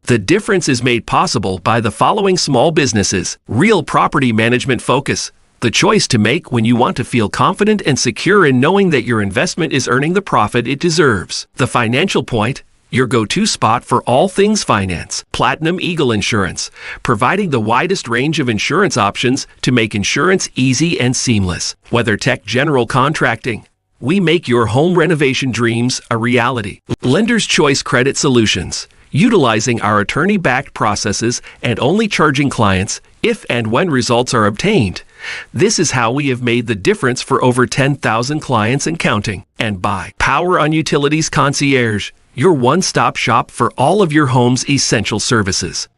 G: The difference is made possible by the following small businesses: Real Property Management Focus, the choice to make when you want to feel confident and secure in knowing that your investment is earning the profit it deserves. The Financial Point, your go-to spot for all things finance. Platinum Eagle Insurance, providing the widest range of insurance options to make insurance easy and seamless. WeatherTech General Contracting, we make your home renovation dreams a reality. Lender's Choice Credit Solutions, utilizing our attorney-backed processes and only charging clients if and when results are obtained. This is how we have made the difference for over 10,000 clients and counting. And by Power on Utilities Concierge, your one-stop shop for all of your home's essential services.